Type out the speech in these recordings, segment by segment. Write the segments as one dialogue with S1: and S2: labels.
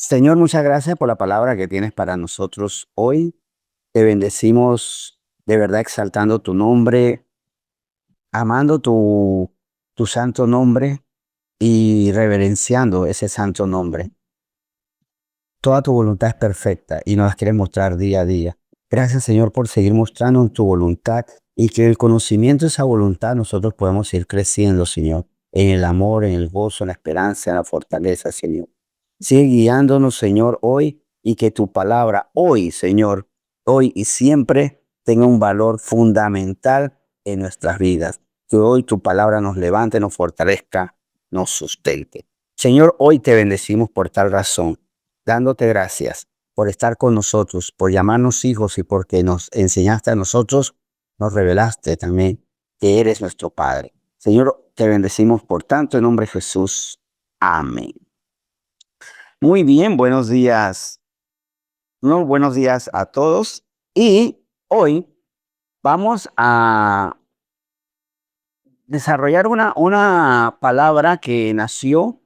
S1: Señor, muchas gracias por la palabra que tienes para nosotros hoy. Te bendecimos de verdad exaltando tu nombre, amando tu santo nombre y reverenciando ese santo nombre. Toda tu voluntad es perfecta y nos las quieres mostrar día a día. Gracias, Señor, por seguir mostrando tu voluntad y que el conocimiento de esa voluntad nosotros podemos ir creciendo, Señor, en el amor, en el gozo, en la esperanza, en la fortaleza, Señor. Sigue guiándonos, Señor, hoy y que tu palabra hoy, Señor, hoy y siempre tenga un valor fundamental en nuestras vidas. Que hoy tu palabra nos levante, nos fortalezca, nos sustente. Señor, hoy te bendecimos por tal razón, dándote gracias por estar con nosotros, por llamarnos hijos y porque nos enseñaste a nosotros, nos revelaste también que eres nuestro Padre. Señor, te bendecimos por tanto en nombre de Jesús. Amén. Muy bien, buenos días. Buenos días a todos. Y hoy vamos a desarrollar una palabra que nació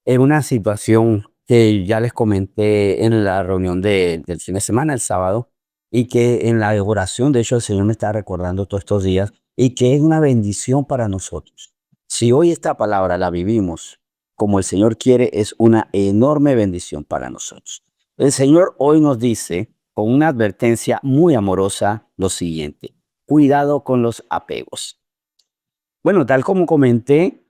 S1: en una situación que ya les comenté en la reunión del fin de semana, el sábado, y que en la oración, de hecho, el Señor me está recordando todos estos días, y que es una bendición para nosotros. Si hoy esta palabra la vivimos como el Señor quiere, es una enorme bendición para nosotros. El Señor hoy nos dice, con una advertencia muy amorosa, lo siguiente: cuidado con los apegos. Bueno, tal como comenté,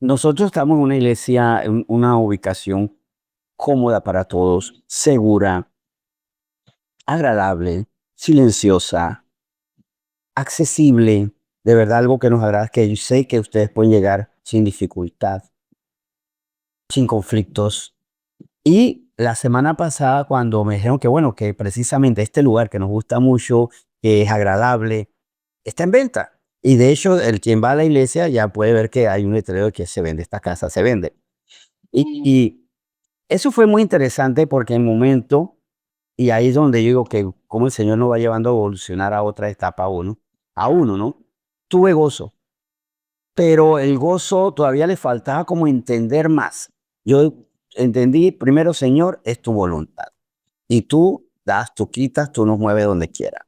S1: nosotros estamos en una iglesia, en una ubicación cómoda para todos, segura, agradable, silenciosa, accesible. De verdad, algo que nos agrada es que yo sé que ustedes pueden llegar sin dificultad, sin conflictos. Y la semana pasada, cuando me dijeron que, bueno, que precisamente este lugar que nos gusta mucho, que es agradable, está en venta. Y de hecho, el quien va a la iglesia ya puede ver que hay un letrero de que se vende, esta casa se vende. Y eso fue muy interesante porque en el momento, y ahí es donde yo digo que cómo el Señor nos va llevando a evolucionar a otra etapa a uno, ¿no? Tuve gozo, pero el gozo todavía le faltaba como entender más. Yo entendí, primero, Señor, es tu voluntad. Y tú das, tú quitas, tú nos mueves donde quieras.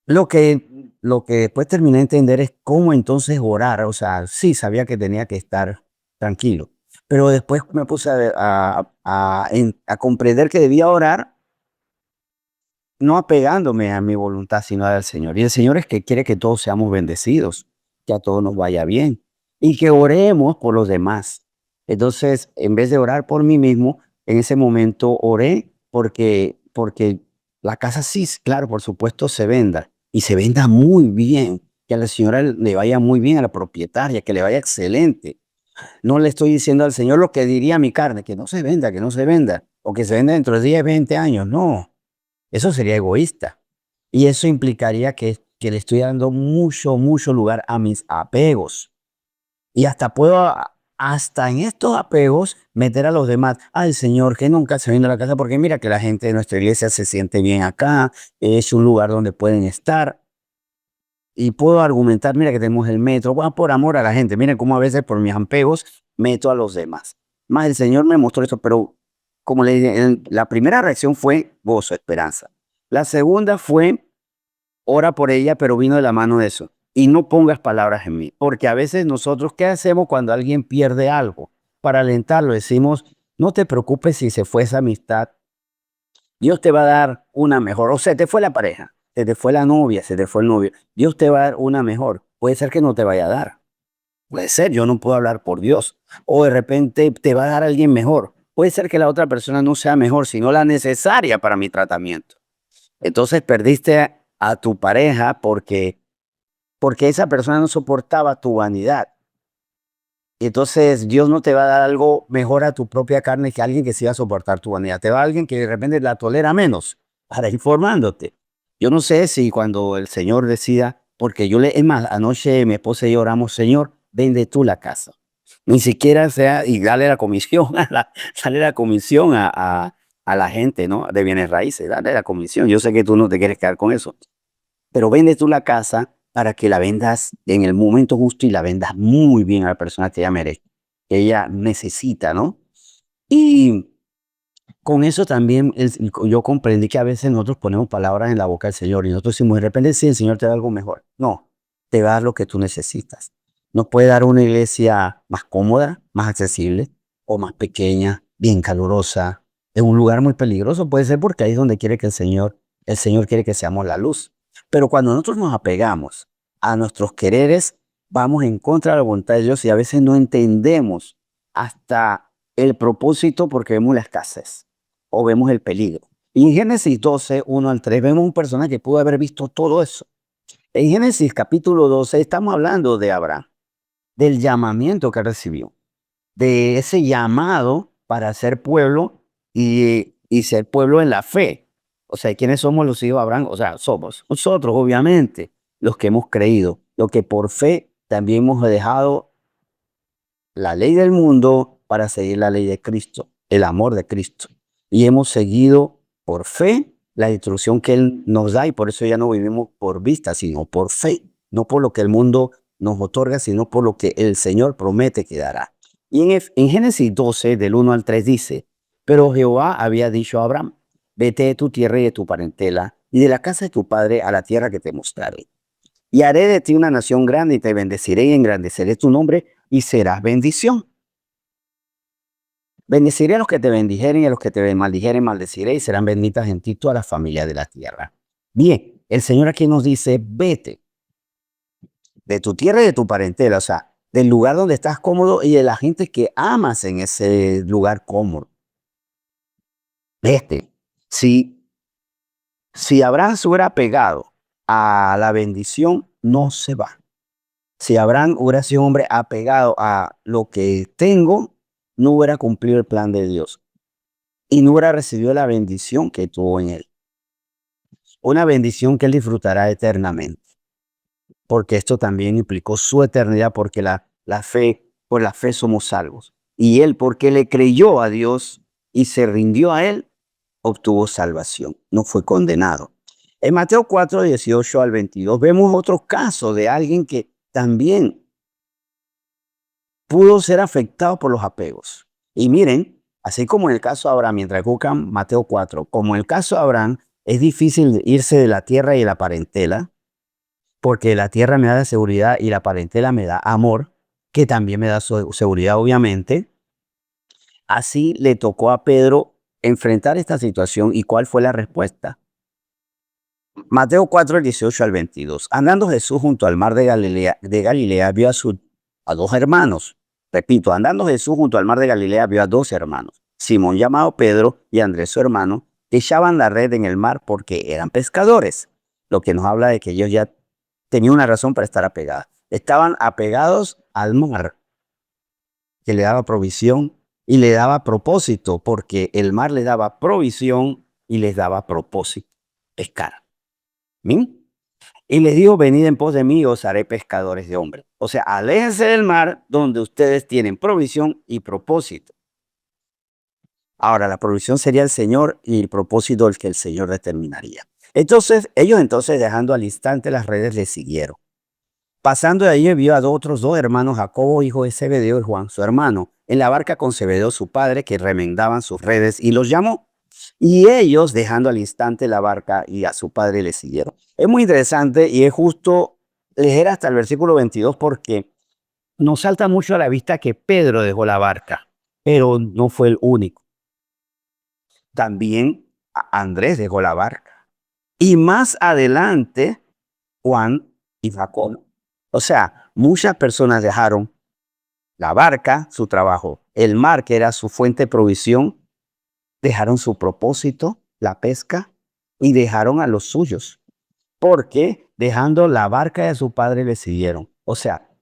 S1: Lo que después terminé de entender es cómo entonces orar. O sea, sí, sabía que tenía que estar tranquilo, pero después me puse a comprender que debía orar no apegándome a mi voluntad, sino al Señor. Y el Señor es que quiere que todos seamos bendecidos, que a todos nos vaya bien y que oremos por los demás. Entonces, en vez de orar por mí mismo, en ese momento oré porque la casa sí, claro, por supuesto, se venda y se venda muy bien, que a la señora le vaya muy bien, a la propietaria, que le vaya excelente. No le estoy diciendo al Señor lo que diría mi carne, que no se venda, que no se venda, o que se venda dentro de 10, 20 años. No, eso sería egoísta. Y eso implicaría que le estoy dando mucho, mucho lugar a mis apegos. Y hasta puedo, hasta en estos apegos, meter a los demás. Al Señor, que nunca se vende la casa, porque mira que la gente de nuestra iglesia se siente bien acá, es un lugar donde pueden estar. Y puedo argumentar, mira que tenemos el metro, bueno, por amor a la gente. Miren cómo a veces por mis apegos meto a los demás. Más el Señor me mostró eso, pero como le dije, la primera reacción fue gozo, esperanza. La segunda fue ora por ella, pero vino de la mano de eso. Y no pongas palabras en mí, porque a veces nosotros, ¿qué hacemos cuando alguien pierde algo? Para alentarlo, decimos, no te preocupes si se fue esa amistad, Dios te va a dar una mejor. O sea, te fue la pareja, se te fue la novia, se te fue el novio. Dios te va a dar una mejor. Puede ser que no te vaya a dar. Puede ser, yo no puedo hablar por Dios. O de repente te va a dar alguien mejor. Puede ser que la otra persona no sea mejor, sino la necesaria para mi tratamiento. Entonces perdiste a tu pareja porque esa persona no soportaba tu vanidad. Y entonces Dios no te va a dar algo mejor a tu propia carne que alguien que sí va a soportar tu vanidad. Te va a alguien que de repente la tolera menos para ir formándote. Yo no sé si cuando el Señor decida, porque es más, anoche mi esposa y yo oramos, Señor, vende tú la casa. Ni siquiera sea, y dale la comisión, dale la comisión a la gente, ¿no? De bienes raíces, dale la comisión. Yo sé que tú no te quieres quedar con eso, pero vende tú la casa para que la vendas en el momento justo y la vendas muy bien a la persona que ella merece, que ella necesita, ¿no? Y con eso también yo comprendí que a veces nosotros ponemos palabras en la boca del Señor y nosotros decimos, de repente sí, el Señor te da algo mejor. No, te va a dar lo que tú necesitas. Nos puede dar una iglesia más cómoda, más accesible o más pequeña, bien calurosa, en un lugar muy peligroso. Puede ser porque ahí es donde quiere que el Señor quiere que seamos la luz. Pero cuando nosotros nos apegamos a nuestros quereres, vamos en contra de la voluntad de Dios y a veces no entendemos hasta el propósito porque vemos la escasez o vemos el peligro. Y en Génesis 12, 1 al 3, vemos un personaje que pudo haber visto todo eso. En Génesis capítulo 12 estamos hablando de Abraham, del llamamiento que recibió, de ese llamado para ser pueblo y ser pueblo en la fe. O sea, ¿quiénes somos los hijos de Abraham? O sea, somos nosotros, obviamente, los que hemos creído, los que por fe también hemos dejado la ley del mundo para seguir la ley de Cristo, el amor de Cristo. Y hemos seguido por fe la instrucción que Él nos da y por eso ya no vivimos por vista, sino por fe, no por lo que el mundo nos otorga, sino por lo que el Señor promete que dará. Y en Génesis 12, del 1 al 3 dice, pero Jehová había dicho a Abraham, vete de tu tierra y de tu parentela y de la casa de tu padre a la tierra que te mostraré. Y haré de ti una nación grande y te bendeciré y engrandeceré tu nombre y serás bendición. Bendeciré a los que te bendijeren y a los que te maldijeren maldeciré y serán benditas en ti todas las familias de la tierra. Bien, el Señor aquí nos dice, vete de tu tierra y de tu parentela, o sea, del lugar donde estás cómodo y de la gente que amas en ese lugar cómodo. Vete. Si Abraham se hubiera pegado a la bendición, no se va. Si Abraham hubiera sido un hombre apegado a lo que tengo, no hubiera cumplido el plan de Dios y no hubiera recibido la bendición que tuvo en él. Una bendición que él disfrutará eternamente, porque esto también implicó su eternidad, porque por la fe somos salvos. Y él, porque le creyó a Dios y se rindió a él, obtuvo salvación, no fue condenado. En Mateo 4, 18 al 22 vemos otro caso de alguien que también pudo ser afectado por los apegos. Y miren, así como en el caso de Abraham, mientras buscan Mateo 4, como en el caso de Abraham, es difícil irse de la tierra y de la parentela, porque la tierra me da seguridad y la parentela me da amor, que también me da seguridad, obviamente. Así le tocó a Pedro enfrentar esta situación. ¿Y cuál fue la respuesta? Mateo 4, 18 al 22. Andando Jesús junto al mar de Galilea vio a dos hermanos. Repito, andando Jesús junto al mar de Galilea vio a dos hermanos, Simón llamado Pedro y Andrés su hermano, que echaban la red en el mar porque eran pescadores. Lo que nos habla de que ellos ya tenían una razón para estar apegados. Estaban apegados al mar, que le daba provisión y le daba propósito, porque el mar le daba provisión y les daba propósito, pescar. ¿Bien? Y les dijo, venid en pos de mí y os haré pescadores de hombres. O sea, aléjense del mar donde ustedes tienen provisión y propósito. Ahora, la provisión sería el Señor y el propósito el que el Señor determinaría. Entonces, ellos dejando al instante las redes, le siguieron. Pasando de ahí vio a otros dos hermanos, Jacobo, hijo de Zebedeo, y Juan, su hermano, en la barca con Zebedeo, su padre, que remendaban sus redes, y los llamó. Y ellos, dejando al instante la barca y a su padre, le siguieron. Es muy interesante y es justo leer hasta el versículo 22 porque nos salta mucho a la vista que Pedro dejó la barca, pero no fue el único. También Andrés dejó la barca. Y más adelante, Juan y Jacobo. O sea, muchas personas dejaron la barca, su trabajo, el mar, que era su fuente de provisión, dejaron su propósito, la pesca, y dejaron a los suyos, porque dejando la barca de su padre le siguieron. O sea,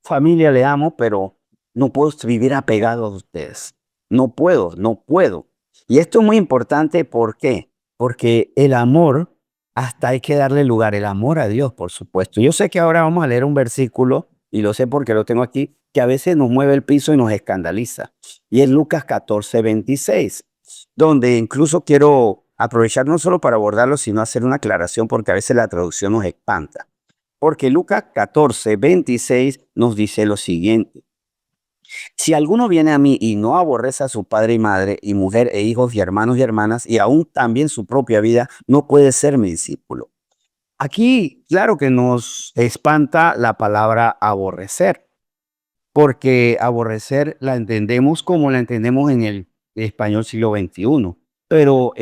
S1: familia, le amo, pero no puedo vivir apegado a ustedes. No puedo, no puedo. Y esto es muy importante, ¿por qué? Porque el amor, hasta hay que darle lugar, el amor a Dios, por supuesto. Yo sé que ahora vamos a leer un versículo, y lo sé porque lo tengo aquí, que a veces nos mueve el piso y nos escandaliza. Y es Lucas 14, 26, donde incluso quiero aprovechar no solo para abordarlo, sino hacer una aclaración, porque a veces la traducción nos espanta. Porque Lucas 14, 26 nos dice lo siguiente. Si alguno viene a mí y no aborrece a su padre y madre, y mujer e hijos y hermanos y hermanas, y aún también su propia vida, no puede ser mi discípulo. Aquí, claro que nos espanta la palabra aborrecer, porque aborrecer la entendemos como la entendemos en el español siglo XXI, pero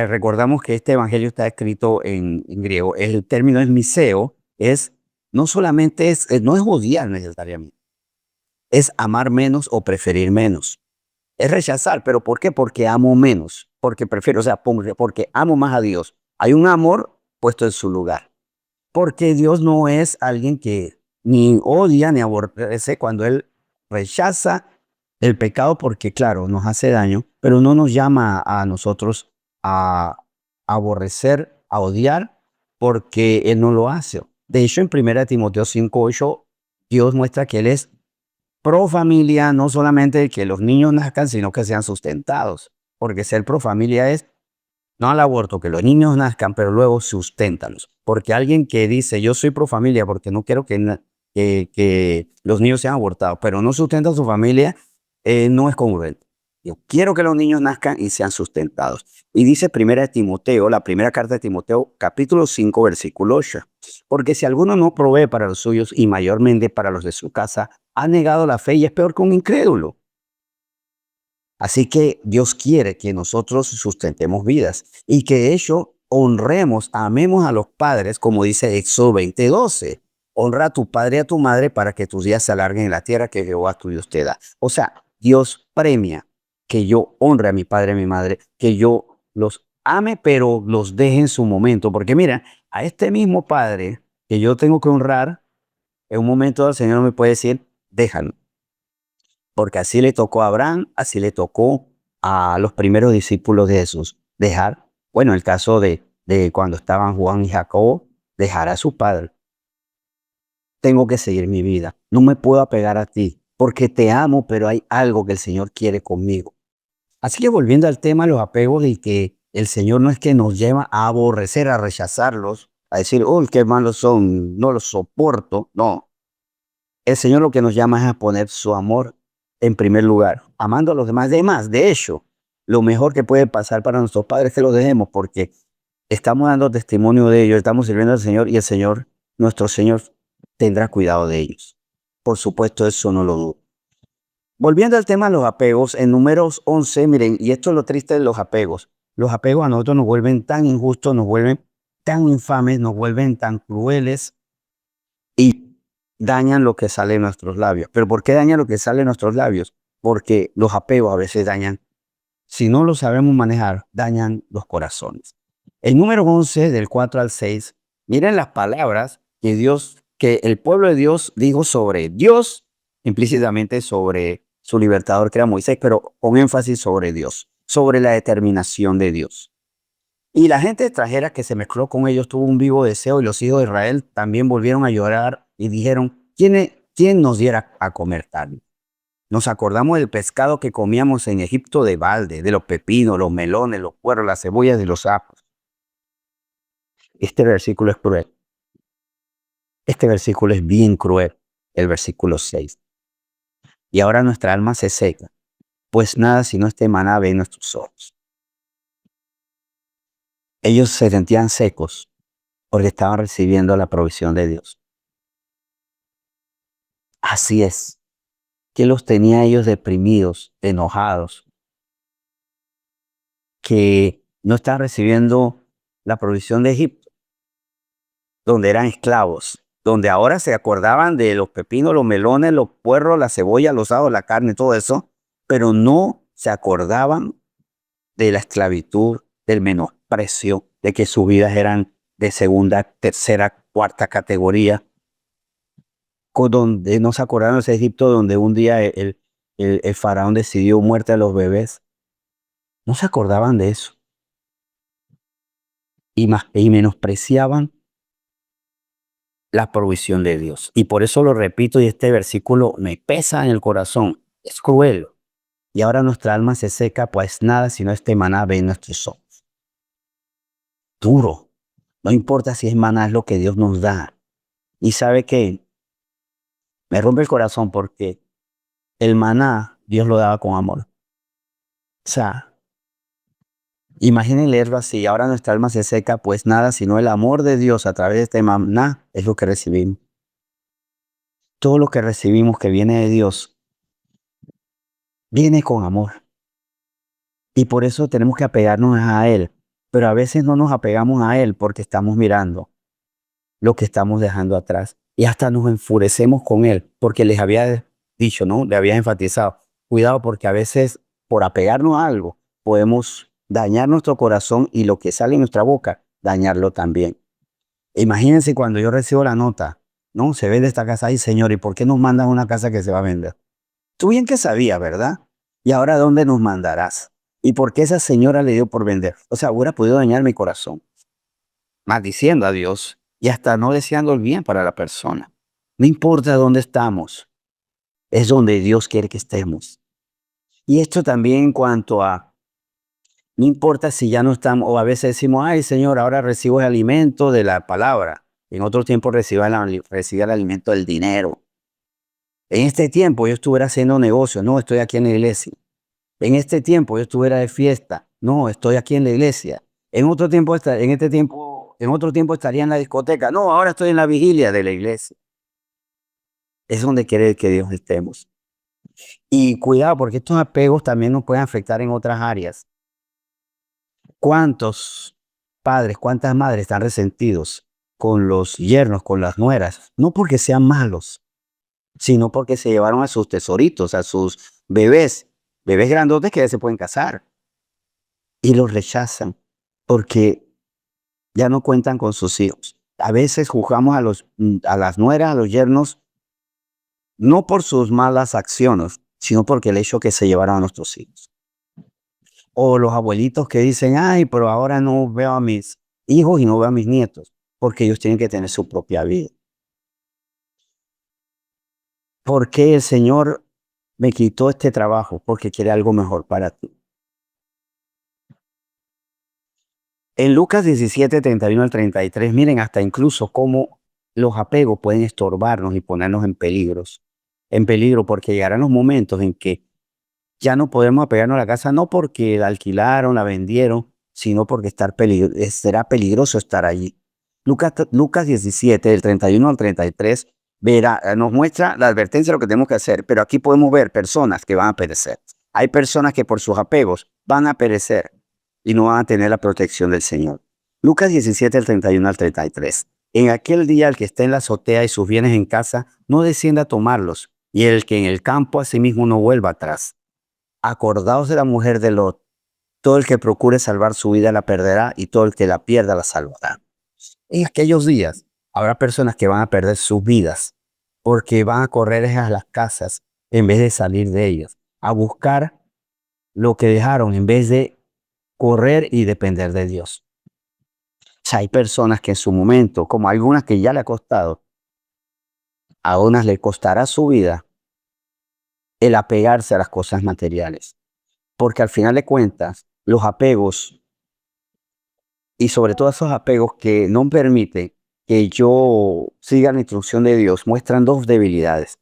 S1: recordamos que este evangelio está escrito en griego. El término es miseo, es no solamente no es odiar necesariamente, es amar menos o preferir menos. Es rechazar, pero ¿por qué? Porque amo menos, porque prefiero, o sea, porque amo más a Dios. Hay un amor puesto en su lugar, porque Dios no es alguien que ni odia ni aborrece cuando Él rechaza el pecado, porque claro, nos hace daño, pero no nos llama a nosotros a aborrecer, a odiar, porque Él no lo hace. De hecho, en 1 Timoteo 5:8, Dios muestra que Él es pro familia, no solamente que los niños nazcan, sino que sean sustentados, porque ser pro familia es no al aborto, que los niños nazcan, pero luego susténtalos. Porque alguien que dice, yo soy pro familia porque no quiero que los niños sean abortados, pero no sustenta a su familia, no es congruente. Yo quiero que los niños nazcan y sean sustentados. Y dice Timoteo, la primera carta de Timoteo, capítulo 5, versículo 8. Porque si alguno no provee para los suyos y mayormente para los de su casa, ha negado la fe y es peor que un incrédulo. Así que Dios quiere que nosotros sustentemos vidas y que de hecho honremos, amemos a los padres, como dice Éxodo 20:12. Honra a tu padre y a tu madre para que tus días se alarguen en la tierra que Jehová tu Dios te da. O sea, Dios premia que yo honre a mi padre y a mi madre, que yo los ame, pero los deje en su momento. Porque mira, a este mismo padre que yo tengo que honrar, en un momento el Señor me puede decir, déjalo, porque así le tocó a Abraham, así le tocó a los primeros discípulos de Jesús. Dejar, bueno, el caso de cuando estaban Juan y Jacobo, dejar a su padre. Tengo que seguir mi vida. No me puedo apegar a ti, porque te amo, pero hay algo que el Señor quiere conmigo. Así que volviendo al tema de los apegos y que el Señor no es que nos lleva a aborrecer, a rechazarlos, a decir, oh, qué malos son, no los soporto. No, el Señor lo que nos llama es a poner su amor en primer lugar, amando a los demás. De hecho, lo mejor que puede pasar para nuestros padres es que los dejemos, porque estamos dando testimonio de ellos, estamos sirviendo al Señor y el Señor, nuestro Señor, tendrá cuidado de ellos. Por supuesto, eso no lo dudo. Volviendo al tema de los apegos, en Números 11, miren, y esto es lo triste de los apegos. Los apegos a nosotros nos vuelven tan injustos, nos vuelven tan infames, nos vuelven tan crueles y dañan lo que sale de nuestros labios. ¿Pero por qué dañan lo que sale de nuestros labios? Porque los apegos a veces dañan, si no lo sabemos manejar, dañan los corazones. El número 11, del 4 al 6, miren las palabras que el pueblo de Dios dijo sobre Dios, implícitamente sobre su libertador que era Moisés, pero con énfasis sobre Dios, sobre la determinación de Dios. Y la gente extranjera que se mezcló con ellos tuvo un vivo deseo y los hijos de Israel también volvieron a llorar y dijeron, ¿quién nos diera a comer tal? Nos acordamos del pescado que comíamos en Egipto de balde, de los pepinos, los melones, los puerros, las cebollas y los apos. Este versículo es cruel. Este versículo es bien cruel, el versículo 6. Y ahora nuestra alma se seca, pues nada sino este maná ve en nuestros ojos. Ellos se sentían secos porque estaban recibiendo la provisión de Dios. Así es, que los tenía ellos deprimidos, enojados, que no estaban recibiendo la provisión de Egipto, donde eran esclavos, donde ahora se acordaban de los pepinos, los melones, los puerros, la cebolla, los ajos, la carne, todo eso, pero no se acordaban de la esclavitud, del menosprecio, de que sus vidas eran de segunda, tercera, cuarta categoría, donde no se acordaron de ese Egipto donde un día el faraón decidió muerte a los bebés. No se acordaban de eso y menospreciaban la provisión de Dios. Y por eso lo repito y este versículo me pesa en el corazón. Es cruel. Y ahora nuestra alma se seca, pues nada sino este maná ve en nuestros ojos. Duro. No importa si es maná, es lo que Dios nos da. Y sabe que Me rompe el corazón porque el maná Dios lo daba con amor. O sea, imaginen leerlo así, ahora nuestra alma se seca, pues nada, sino el amor de Dios a través de este maná es lo que recibimos. Todo lo que recibimos que viene de Dios, viene con amor. Y por eso tenemos que apegarnos a Él. Pero a veces no nos apegamos a Él porque estamos mirando lo que estamos dejando atrás. Y hasta nos enfurecemos con Él porque les había dicho, ¿no? Le había enfatizado, cuidado porque a veces por apegarnos a algo podemos dañar nuestro corazón y lo que sale en nuestra boca, dañarlo también. Imagínense cuando yo recibo la nota, ¿no? Se vende esta casa ahí, señor, ¿y por qué nos mandan una casa que se va a vender? Tú bien que sabías, ¿verdad? ¿Y ahora dónde nos mandarás? ¿Y por qué esa señora le dio por vender? O sea, hubiera podido dañar mi corazón, maldiciendo a Dios y hasta no deseando el bien para la persona. No importa dónde estamos, es donde Dios quiere que estemos. Y esto también en cuanto a, no importa si ya no estamos, o a veces decimos, ay Señor, ahora recibo el alimento de la palabra. En otro tiempo recibo el alimento del dinero. En este tiempo yo estuviera haciendo negocio, no, estoy aquí en la iglesia. En este tiempo yo estuviera de fiesta. No, estoy aquí en la iglesia. En otro tiempo estaría en la discoteca. No, ahora estoy en la vigilia de la iglesia. Es donde quiere que Dios estemos. Y cuidado, porque estos apegos también nos pueden afectar en otras áreas. ¿Cuántos padres, cuántas madres están resentidos con los yernos, con las nueras? No porque sean malos, sino porque se llevaron a sus tesoritos, a sus bebés grandotes que ya se pueden casar y los rechazan porque ya no cuentan con sus hijos. A veces juzgamos a las nueras, a los yernos, no por sus malas acciones, sino porque el hecho que se llevaron a nuestros hijos. O los abuelitos que dicen, ay, pero ahora no veo a mis hijos y no veo a mis nietos, porque ellos tienen que tener su propia vida. ¿Por qué el Señor me quitó este trabajo? Porque quiere algo mejor para ti. En Lucas 17, 31 al 33, miren hasta incluso cómo los apegos pueden estorbarnos y ponernos en peligro porque llegarán los momentos en que ya no podemos apegarnos a la casa, no porque la alquilaron, la vendieron, sino porque será peligroso estar allí. Lucas 17, del 31 al 33, nos muestra la advertencia de lo que tenemos que hacer, pero aquí podemos ver personas que van a perecer. Hay personas que por sus apegos van a perecer y no van a tener la protección del Señor. Lucas 17, del 31 al 33. En aquel día el que esté en la azotea y sus bienes en casa, no descienda a tomarlos, y el que en el campo asimismo no vuelva atrás. Acordaos de la mujer de Lot. Todo el que procure salvar su vida la perderá y todo el que la pierda la salvará. En aquellos días habrá personas que van a perder sus vidas porque van a correr a las casas en vez de salir de ellas, a buscar lo que dejaron en vez de correr y depender de Dios. O sea, hay personas que en su momento, como algunas que ya le ha costado, a unas le costará su vida el apegarse a las cosas materiales. Porque al final de cuentas, los apegos y sobre todo esos apegos que no permiten que yo siga la instrucción de Dios, muestran dos debilidades.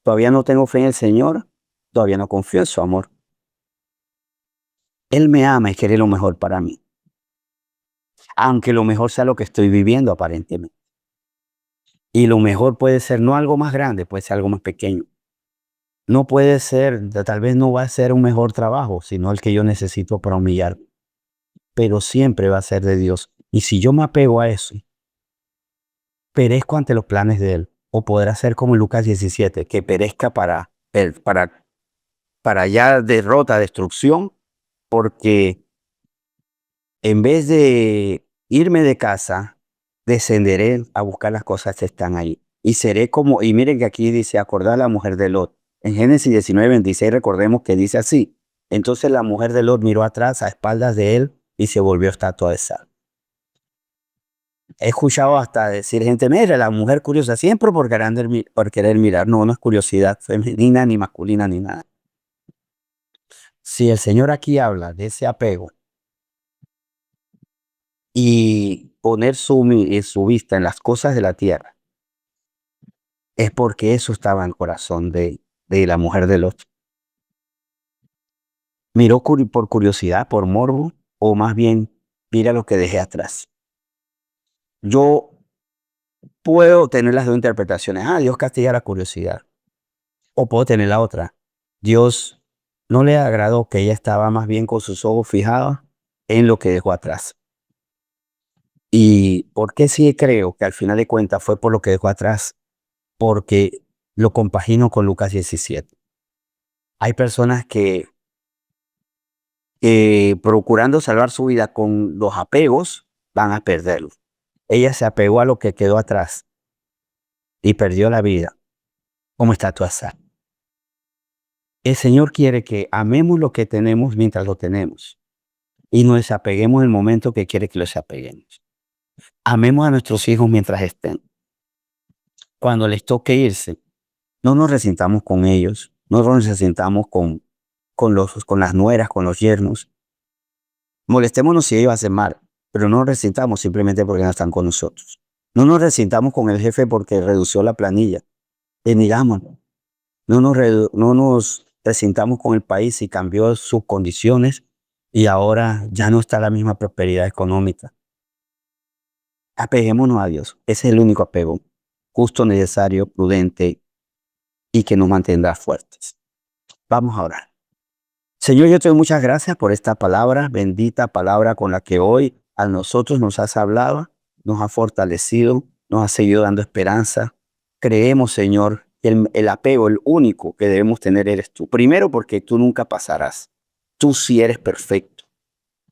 S1: Todavía no tengo fe en el Señor, todavía no confío en su amor. Él me ama y quiere lo mejor para mí, aunque lo mejor sea lo que estoy viviendo aparentemente. Y lo mejor puede ser no algo más grande, puede ser algo más pequeño. No puede ser, tal vez no va a ser un mejor trabajo, sino el que yo necesito para humillar, pero siempre va a ser de Dios. Y si yo me apego a eso, perezco ante los planes de Él. O podrá ser como en Lucas 17, que perezca para ya derrota, destrucción, porque en vez de irme de casa, descenderé a buscar las cosas que están ahí. Y seré como, y miren que aquí dice, acordar a la mujer de Lot. En Génesis 19, 26, recordemos que dice así. Entonces la mujer de Lot miró atrás a espaldas de él y se volvió estatua de sal. He escuchado hasta decir gente, mira, la mujer curiosa, siempre por querer mirar. No, no es curiosidad femenina ni masculina ni nada. Si el Señor aquí habla de ese apego y poner su vista en las cosas de la tierra, es porque eso estaba en el corazón de la mujer de Lot. Miró por curiosidad, por morbo, o más bien, mira lo que dejé atrás. Yo puedo tener las dos interpretaciones. Dios castiga la curiosidad. O puedo tener la otra. Dios no le agradó, que ella estaba más bien con sus ojos fijados en lo que dejó atrás. ¿Y por qué sí creo que al final de cuentas fue por lo que dejó atrás? Porque lo compagino con Lucas 17. Hay personas que procurando salvar su vida con los apegos, van a perderlo. Ella se apegó a lo que quedó atrás y perdió la vida, como estatua sal. El Señor quiere que amemos lo que tenemos mientras lo tenemos y nos desapeguemos en el momento que quiere que los apeguemos. Amemos a nuestros hijos mientras estén. Cuando les toque irse, no nos resintamos con ellos, no nos resintamos con las nueras, con los yernos. Molestémonos si ellos hacen mal, pero no nos resintamos simplemente porque no están con nosotros. No nos resintamos con el jefe porque redució la planilla. Emirámonos. No nos resintamos con el país y cambió sus condiciones y ahora ya no está la misma prosperidad económica. Apeguémonos a Dios. Ese es el único apego justo, necesario, prudente y que nos mantendrá fuertes. Vamos a orar. Señor, yo te doy muchas gracias por esta palabra, bendita palabra con la que hoy a nosotros nos has hablado, nos ha fortalecido, nos ha seguido dando esperanza. Creemos, Señor, que el apego, el único que debemos tener eres tú. Primero, porque tú nunca pasarás. Tú sí eres perfecto.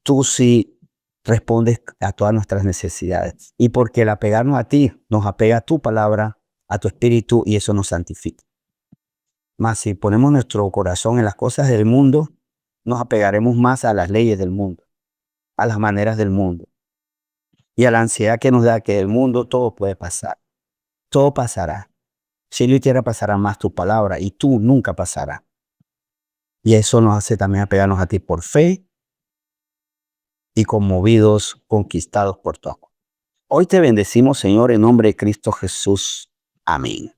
S1: Tú sí respondes a todas nuestras necesidades. Y porque el apegarnos a ti nos apega a tu palabra, a tu espíritu, y eso nos santifica. Mas si ponemos nuestro corazón en las cosas del mundo, nos apegaremos más a las leyes del mundo, a las maneras del mundo y a la ansiedad que nos da que el mundo todo puede pasar. Todo pasará. Cielo y tierra pasará, más tu palabra y tú nunca pasarás. Y eso nos hace también apegarnos a ti por fe y conmovidos, conquistados por tu amor. Hoy te bendecimos, Señor, en nombre de Cristo Jesús. Amén.